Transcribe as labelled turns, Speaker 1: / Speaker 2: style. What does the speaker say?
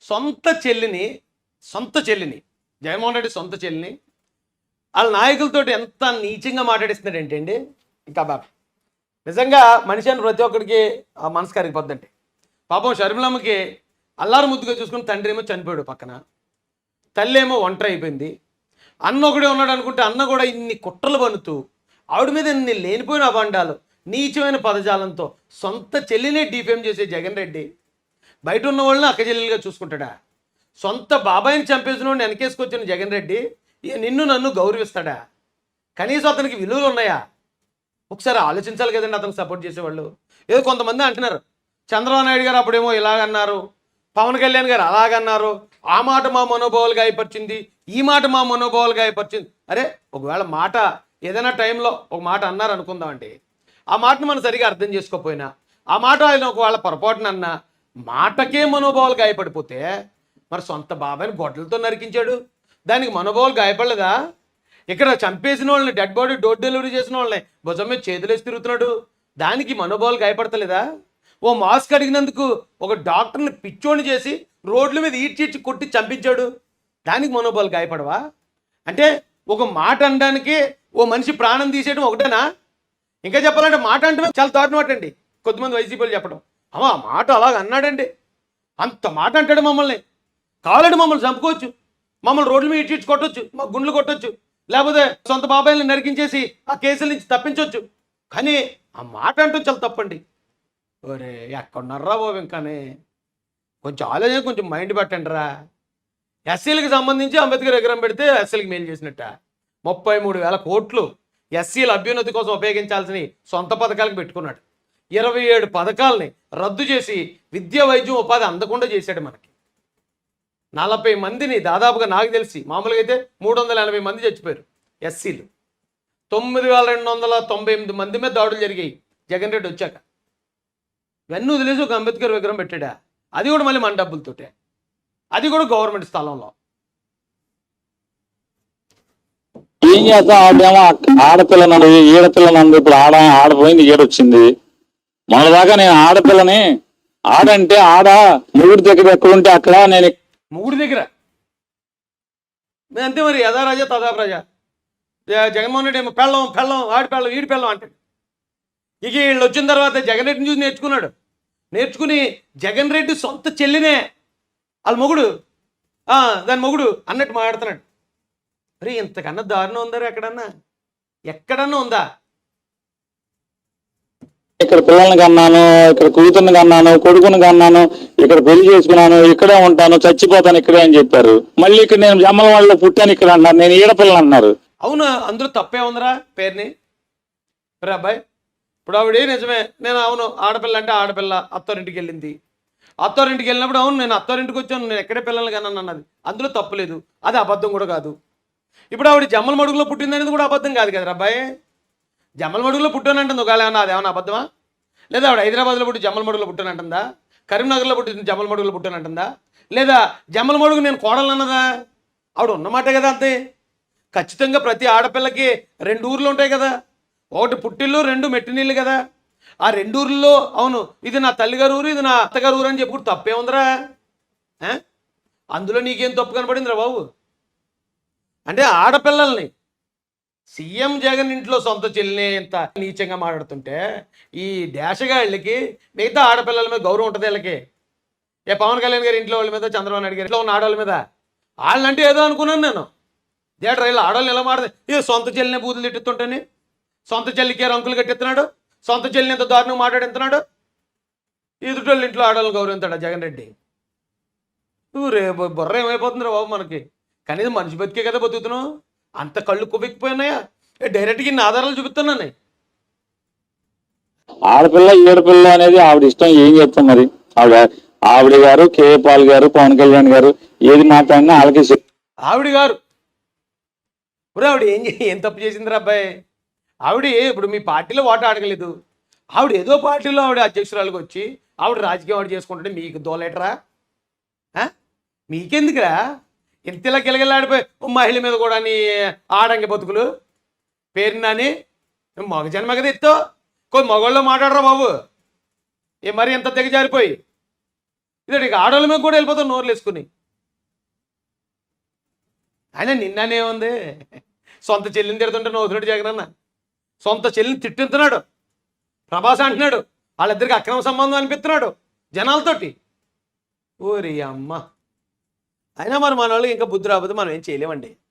Speaker 1: సొంత చెల్లిని జగన్మోహన్ రెడ్డి సొంత చెల్లిని వాళ్ళ నాయకులతో ఎంత నీచంగా మాట్లాడిస్తున్నాడు ఏంటండి. ఇంకా బాబా నిజంగా మనిషి అని ప్రతి ఒక్కడికి ఆ మనసు కరిగిపోద్దండి. పాపం షర్మిలమ్మకి అల్లారు ముద్దుగా చూసుకుని తండ్రి ఏమో చనిపోయాడు పక్కన, తల్లి ఏమో ఒంటరి అయిపోయింది. అన్న ఒకడే ఉన్నాడు అనుకుంటే అన్న కూడా ఇన్ని కుట్రలు పన్నుతూ ఆవిడ మీద ఇన్ని లేనిపోయిన అభాండాలు నీచమైన పదజాలంతో సొంత చెల్లినే డిఫేమ్ చేసే జగన్ రెడ్డి బయట ఉన్న వాళ్ళని అక్క చెల్లెలుగా చూసుకుంటాడా? సొంత బాబాయిని చంపేసిన వాడిని వెనకేసుకొచ్చిన జగన్ రెడ్డి నిన్ను నన్ను గౌరవిస్తాడా? కనీసం అతనికి విలువలు ఉన్నాయా? ఒకసారి ఆలోచించాలి కదండి అతనికి సపోర్ట్ చేసేవాళ్ళు. ఏదో కొంతమంది అంటున్నారు చంద్రబాబు నాయుడు గారు అప్పుడేమో ఇలాగన్నారు, పవన్ కళ్యాణ్ గారు అలాగన్నారు, ఆ మాట మా మనోభావాలు గాయపరిచింది, ఈ మాట మా మనోభావాలు గాయపరిచింది. అరే ఒకవేళ మాట ఏదైనా టైంలో ఒక మాట అన్నారు అనుకుందామండి, ఆ మాటను మనం సరిగా అర్థం చేసుకోకపోయినా, ఆ మాట ఆయన ఒకవేళ పొరపాటున అన్నా మాటకే మనోభావాలు గాయపడిపోతే మరి సొంత బాబాయిని గొడ్డలతో నరికించాడు, దానికి మనోభావాలు గాయపడలేదా? ఇక్కడ చంపేసిన వాళ్ళని డెడ్ బాడీ డోర్ డెలివరీ చేసిన వాళ్ళని భుజం మీద చేతులేసి తిరుగుతున్నాడు, దానికి మనోభావాలు గాయపడతలేదా? ఓ మాస్క్ అడిగినందుకు ఒక డాక్టర్ని పిచ్చోని చేసి రోడ్ల మీద ఈడ్చిచ్చి కొట్టి చంపించాడు, దానికి మనోభావాలు గాయపడవా? అంటే ఒక మాట అనడానికి ఓ మనిషి ప్రాణం తీసేయడం ఒకటేనా? ఇంకా చెప్పాలంటే మాట అంటే చాలా దారుణం అండి. కొద్దిమంది వైసీపీలు చెప్పడం అమ్మా మాట అలాగ అన్నాడండి, అంత మాట అంటాడు మమ్మల్ని, కావాలంటే మమ్మల్ని చంపుకోవచ్చు, మమ్మల్ని రోడ్ల మీద ఇచ్చి కొట్టొచ్చు, మా గుండ్లు కొట్టొచ్చు, లేకపోతే సొంత బాబాయిని నరికించేసి ఆ కేసుల నుంచి తప్పించవచ్చు, కానీ ఆ మాట అంటూ చాలా తప్పండి. ఒరే ఎక్కడున్నారా బాబు, ఇంకానే కొంచెం ఆలోచన కొంచెం మైండ్ పెట్టండి రా. ఎస్సీలకు సంబంధించి అంబేద్కర్ విగ్రహం పెడితే ఎస్సీలకు మేలు చేసినట్ట 33,000 కోట్లు ఎస్సీల అభ్యున్నతి కోసం ఉపయోగించాల్సిన సొంత పథకాలకు పెట్టుకున్నాడు. 27 పథకాలని రద్దు చేసి విద్య వైద్యం ఉపాధి అందకుండా చేశాడు. మనకి 40 మందిని దాదాపుగా నాకు తెలిసి మామూలుగా అయితే 380 మంది చచ్చిపోయారు ఎస్సీలు. 9,298 మంది మీద దాడులు జరిగాయి జగన్ రెడ్డి వచ్చాక. ఇవన్నీ వదిలేసి ఒక అంబేద్కర్ విగ్రహం పెట్టాడా, అది కూడా మళ్ళీ మన డబ్బులతోటే, అది కూడా గవర్నమెంట్ స్థలంలో.
Speaker 2: ఏం చేస్తాం? ఆడేమో ఆడపిల్ల నందు ఈడపిల్ల నందు, ఇప్పుడు ఆడపోయింది ఈడొచ్చింది. మన దాకా నేను ఆడపిల్లని ఆడంటే మొగుడి దగ్గర ఎక్కడుంటే అక్కడ నేను
Speaker 1: మొగుడి దగ్గర అంతే మరి, యథా రాజా తదా ప్రజా. జగన్మోహన్ రెడ్డి ఏమో పెళ్ళం ఆడి పెళ్ళం ఈడి పెళ్ళం అంటే, ఇక వీళ్ళు వచ్చిన తర్వాత జగన్ రెడ్డిని చూసి నేర్చుకుని జగన్ రెడ్డి సొంత చెల్లినే వాళ్ళ మొగుడు దాని మొగుడు అన్నట్టు మాట్లాడుతున్నాడు. మరి ఇంతకన్నా దారుణం ఉందా ఎక్కడన్నా ఉందా?
Speaker 2: ఇక్కడ పిల్లల్ని కన్నాను, ఇక్కడ కూతుర్ని కన్నాను, కొడుకుని కన్నాను, ఇక్కడ పెళ్లి చేసుకున్నాను, ఇక్కడే ఉంటాను, చచ్చిపోతాను ఇక్కడే అని చెప్పారు. మళ్ళీ ఇక్కడ నేను జమ్మల వాళ్ళలో పుట్టాను ఇక్కడ అన్నారు, నేను ఈడపిల్లలు అన్నారు.
Speaker 1: అవును, అందులో తప్పే ఉందిరా పేరుని. రే అబ్బాయి, ఇప్పుడు ఆవిడ నిజమే, నేను అవును ఆడపిల్ల అంటే ఆడపిల్ల అత్తారింటికి వెళ్ళింది, అత్తారింటికి వెళ్ళినప్పుడు అవును నేను అత్తారింటికి వచ్చాను, నేను ఎక్కడే పిల్లల్ని కన్నాను అన్నది, అందులో తప్పులేదు, అది అబద్ధం కూడా కాదు. ఇప్పుడు ఆవిడ జమ్మల మడుగులో పుట్టిందనేది కూడా అబద్ధం కాదు కదా అబ్బాయి. జమ్మల మడుగులో పుట్టానంటుంది ఒకవేళ ఏమన్నా, అదేమన్నా అబద్ధమా? లేదా ఆవిడ హైదరాబాద్లో పుట్టి జమ్మల మడుగులో పుట్టానంటుందా? కరీంనగర్లో పుట్టి జమ్మల మడుగులో పుట్టానంటుందా? లేదా జమ్మల మడుగు నేను కోడలు అన్నదా? ఆవిడ ఉన్నమాటే కదా అంతే. ఖచ్చితంగా ప్రతి ఆడపిల్లకి 2 ఊర్లు ఉంటాయి కదా, ఒకటి పుట్టిల్లు, 2 మెట్టినీళ్ళు కదా. ఆ 2 ఊర్లలో అవును ఇది నా తల్లిగారు ఊరు, ఇది నా అత్తగారు ఊరు అని చెప్పుడు తప్పే ఉందిరా. అందులో నీకేం తప్పు కనపడిందిరా బాబు? అంటే ఆడపిల్లల్ని సీఎం జగన్ ఇంట్లో సొంత చెల్లిని ఇంత నీచంగా మాట్లాడుతుంటే ఈ దేశగాళ్ళకి మిగతా ఆడపిల్లల మీద గౌరవం ఉంటుంది వీళ్ళకి. పవన్ కళ్యాణ్ గారి ఇంట్లో వాళ్ళ మీద, చంద్రబాబు నాయుడు గారి ఇంట్లో ఉన్న ఆడవాళ్ళ మీద వాళ్ళంటే ఏదో అనుకున్నాను నేను. థియేటర్ వీళ్ళు ఆడవాళ్ళని ఎలా మాట్లాడదు, ఇది సొంత చెల్లినే బూతులు తిట్టుతుంటేనే, సొంత చెల్లికే రంకులు కట్టిస్తున్నాడు, సొంత చెల్లిని ఎంత దారుణంగా మాట్లాడుతున్నాడు. ఎదుటోళ్ళ ఇంట్లో ఆడవాళ్ళని గౌరవిస్తాడా జగన్ రెడ్డి? రే బుర్ర ఏమైపోతుందిరా బాబు మనకి. కనీసం మనిషి బతికే కదా బతుకుతున్నావు, అంత కళ్ళు కొవ్వెక్కిపోయినాయా? డైరెక్ట్గా ఇన్ని ఆధారాలు చూపిస్తున్నాను.
Speaker 2: ఆడపిల్ల ఈడపిల్ల అనేది ఆవిడ ఇష్టం, ఏం చెప్తాం మరి. ఆవిడ గారు, కేఏ పాల్ గారు, పవన్ కళ్యాణ్ గారు ఏది మాట్లాడినా వాళ్ళకి
Speaker 1: ఆవిడ గారు ఆవిడ ఏం తప్పు చేసిందిరా అబ్బాయి? ఆవిడ ఇప్పుడు మీ పార్టీలో ఓటు అడగలేదు, ఆవిడ ఏదో పార్టీలో ఆవిడ అధ్యక్షురాలకు వచ్చి ఆవిడ రాజకీయం ఆవిడ చేసుకుంటుంటే మీకు దోలేటరా? మీకెందుకురా ఇంతలా గిలగిలాడిపోయి మహిళ మీద కూడా నీ ఆడంగి బతుకులు పేరునాని మగ జన్మ కదా ఎత్తో కొన్ని మగవాళ్ళు మాట్లాడరా బాబు, మరి ఎంత దిగజారిపోయి ఇక ఆడవాళ్ళ మీద కూడా వెళ్ళిపోతాం నోర్లు వేసుకుని. ఆయన నిన్ననే ఉంది, సొంత చెల్లిని తిడుతుంటే నవ్వుతున్నాడు జగనన్న. సొంత చెల్లిని తిట్టిస్తున్నాడు, ప్రభాస్ అంటున్నాడు, వాళ్ళిద్దరికి అక్రమ సంబంధం అనిపిస్తున్నాడు జనాలతోటి. ఓరి అమ్మ. అయినా మరి మన వాళ్ళకి ఇంకా బుద్ధి రాకపోతే మనం ఏం చేయలేమండి.